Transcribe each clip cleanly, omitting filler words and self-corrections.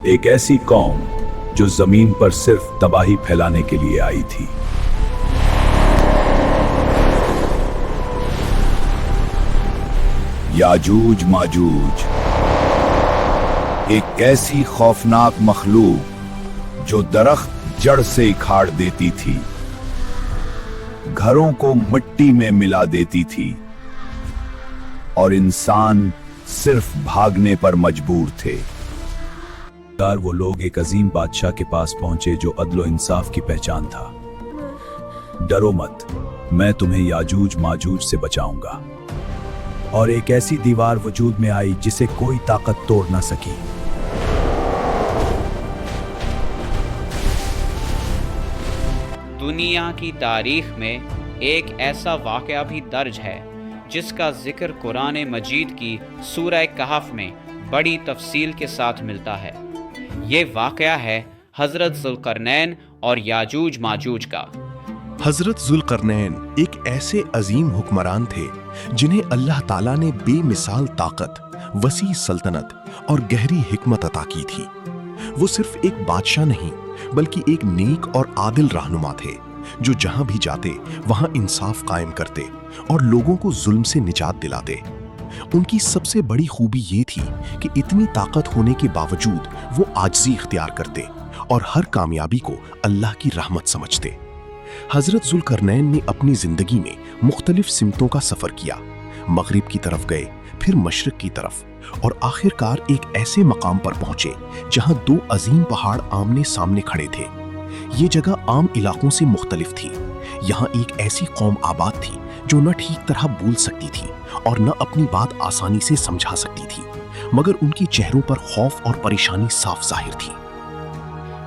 ایک ایسی قوم جو زمین پر صرف تباہی پھیلانے کے لیے آئی تھی۔ یاجوج ماجوج ایک ایسی خوفناک مخلوق جو درخت جڑ سے اکھاڑ دیتی تھی، گھروں کو مٹی میں ملا دیتی تھی، اور انسان صرف بھاگنے پر مجبور تھے۔ وہ لوگ ایک عظیم بادشاہ کے پاس پہنچے جو عدل و انصاف کی پہچان تھا۔ ڈرو مت، میں تمہیں یاجوج ماجوج سے بچاؤں گا۔ اور ایک ایسی دیوار وجود میں آئی جسے کوئی طاقت توڑ نہ سکی۔ دنیا کی تاریخ میں ایک ایسا واقعہ بھی درج ہے جس کا ذکر قرآن مجید کی سورہ کہف میں بڑی تفصیل کے ساتھ ملتا ہے۔ یہ واقعہ ہے حضرت ذوالقرنین اور یاجوج ماجوج کا۔ حضرت ذوالقرنین ایک ایسے عظیم حکمران تھے جنہیں اللہ تعالیٰ نے بے مثال طاقت، وسیع سلطنت اور گہری حکمت عطا کی تھی۔ وہ صرف ایک بادشاہ نہیں بلکہ ایک نیک اور عادل رہنما تھے جو جہاں بھی جاتے وہاں انصاف قائم کرتے اور لوگوں کو ظلم سے نجات دلاتے۔ ان کی سب سے بڑی خوبی یہ تھی کہ اتنی طاقت ہونے کے باوجود وہ عاجزی اختیار کرتے اور ہر کامیابی کو اللہ کی رحمت سمجھتے۔ حضرت ذوالقرنین نے اپنی زندگی میں مختلف سمتوں کا سفر کیا، مغرب کی طرف گئے، پھر مشرق کی طرف، اور آخر کار ایک ایسے مقام پر پہنچے جہاں دو عظیم پہاڑ آمنے سامنے کھڑے تھے۔ یہ جگہ عام علاقوں سے مختلف تھی۔ یہاں ایک ایسی قوم آباد تھی جو نہ ٹھیک طرح بول سکتی تھی اور نہ اپنی بات آسانی سے سمجھا سکتی تھی، مگر ان کے چہروں پر خوف اور پریشانی صاف ظاہر تھی۔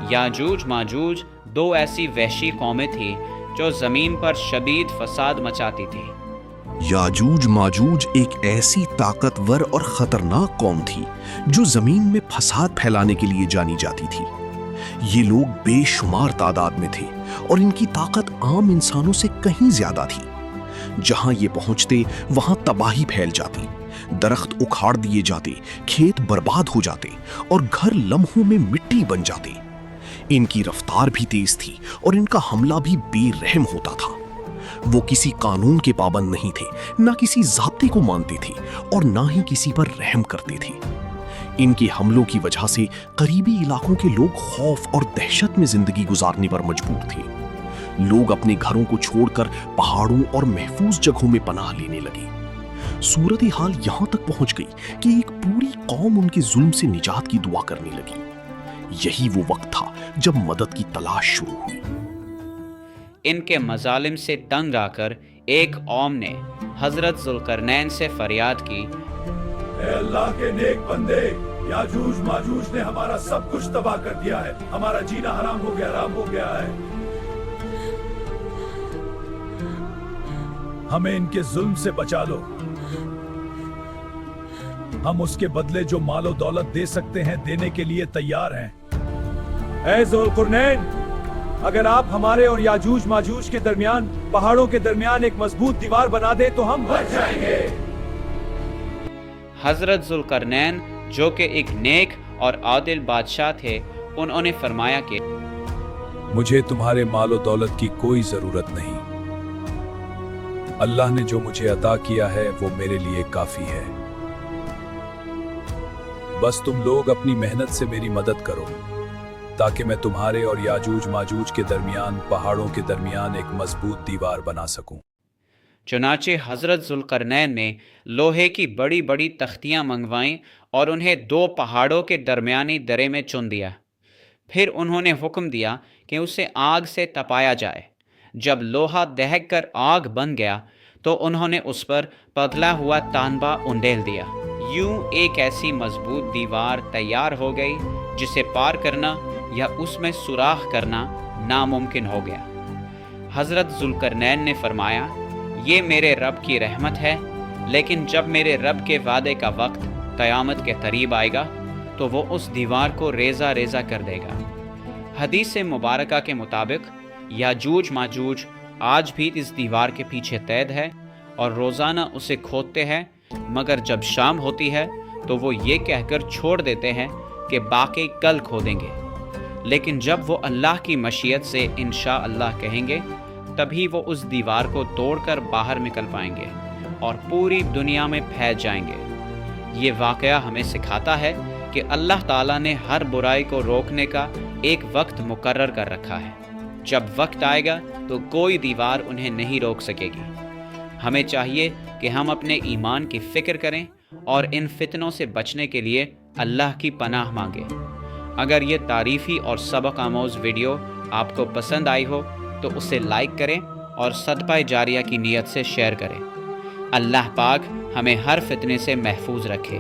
یاجوج ماجوج دو ایسی وحشی قومیں تھیں جو زمین پر شدید فساد مچاتی تھی۔ یاجوج ماجوج ایک ایسی طاقتور اور خطرناک قوم تھی جو زمین میں فساد پھیلانے کے لیے جانی جاتی تھی۔ یہ لوگ بے شمار تعداد میں تھے اور ان کی طاقت عام انسانوں سے کہیں زیادہ تھی۔ جہاں یہ پہنچتے وہاں تباہی پھیل جاتی، درخت اکھاڑ دیے جاتے، کھیت برباد ہو جاتے اور گھر لمحوں میں مٹی بن جاتے۔ ان کی رفتار بھی تیز تھی اور ان کا حملہ بھی بے رحم ہوتا تھا۔ وہ کسی قانون کے پابند نہیں تھے، نہ کسی ضابطے کو مانتے تھے اور نہ ہی کسی پر رحم کرتے تھے۔ ان کے حملوں کی وجہ سے قریبی علاقوں کے لوگ خوف اور دہشت میں زندگی گزارنے پر مجبور تھے۔ لوگ اپنے گھروں کو چھوڑ کر پہاڑوں اور محفوظ جگہوں میں پناہ لینے لگے۔ صورتحال یہاں تک پہنچ گئی کہ ایک پوری قوم ان کے ظلم سے نجات کی دعا کرنے لگی۔ یہی وہ وقت تھا جب مدد کی تلاش شروع ہوئی۔ ان کے مظالم سے تنگ آ کر ایک قوم نے حضرت ذوالقرنین سے فریاد کی، اے اللہ کے نیک بندے، یاجوج ماجوج نے ہمارا سب کچھ تباہ کر دیا ہے، ہمارا جینا حرام ہو گیا ہے۔ ہمیں ان کے ظلم سے بچا لو، ہم اس کے بدلے جو مال و دولت دے سکتے ہیں دینے کے لیے تیار ہیں۔ اے ذوالقرنین، اگر آپ ہمارے اور یاجوج ماجوج کے درمیان، پہاڑوں کے درمیان ایک مضبوط دیوار بنا دیں تو ہم بچ جائیں گے۔ حضرت ذوالقرنین جو کہ ایک نیک اور عادل بادشاہ تھے، انہوں نے فرمایا کہ مجھے تمہارے مال و دولت کی کوئی ضرورت نہیں، اللہ نے جو مجھے عطا کیا ہے وہ میرے لیے کافی ہے۔ بس تم لوگ اپنی محنت سے میری مدد کرو تاکہ میں تمہارے اور یاجوج ماجوج کے درمیان، پہاڑوں کے درمیان ایک مضبوط دیوار بنا سکوں۔ چنانچہ حضرت ذوالقرنین نے لوہے کی بڑی بڑی تختیاں منگوائیں اور انہیں دو پہاڑوں کے درمیانی درے میں چن دیا۔ پھر انہوں نے حکم دیا کہ اسے آگ سے تپایا جائے۔ جب لوہا دہک کر آگ بن گیا تو انہوں نے اس پر پتلا ہوا تانبا انڈیل دیا۔ یوں ایک ایسی مضبوط دیوار تیار ہو گئی جسے پار کرنا یا اس میں سوراخ کرنا ناممکن ہو گیا۔ حضرت ذوالقرنین نے فرمایا، یہ میرے رب کی رحمت ہے، لیکن جب میرے رب کے وعدے کا وقت قیامت کے قریب آئے گا تو وہ اس دیوار کو ریزہ ریزہ کر دے گا۔ حدیث مبارکہ کے مطابق یاجوج ماجوج آج بھی اس دیوار کے پیچھے قید ہے اور روزانہ اسے کھودتے ہیں، مگر جب شام ہوتی ہے تو وہ یہ کہہ کر چھوڑ دیتے ہیں کہ باقی کل کھودیں گے، لیکن جب وہ اللہ کی مشیت سے انشاءاللہ کہیں گے تبھی وہ اس دیوار کو توڑ کر باہر نکل پائیں گے اور پوری دنیا میں پھیل جائیں گے۔ یہ واقعہ ہمیں سکھاتا ہے کہ اللہ تعالیٰ نے ہر برائی کو روکنے کا ایک وقت مقرر کر رکھا ہے۔ جب وقت آئے گا تو کوئی دیوار انہیں نہیں روک سکے گی۔ ہمیں چاہیے کہ ہم اپنے ایمان کی فکر کریں اور ان فتنوں سے بچنے کے لیے اللہ کی پناہ مانگیں۔ اگر یہ تعریفی اور سبق آموز ویڈیو آپ کو پسند آئی ہو تو اسے لائک کریں اور صدقہ جاریہ کی نیت سے شیئر کریں۔ اللہ پاک ہمیں ہر فتنے سے محفوظ رکھے۔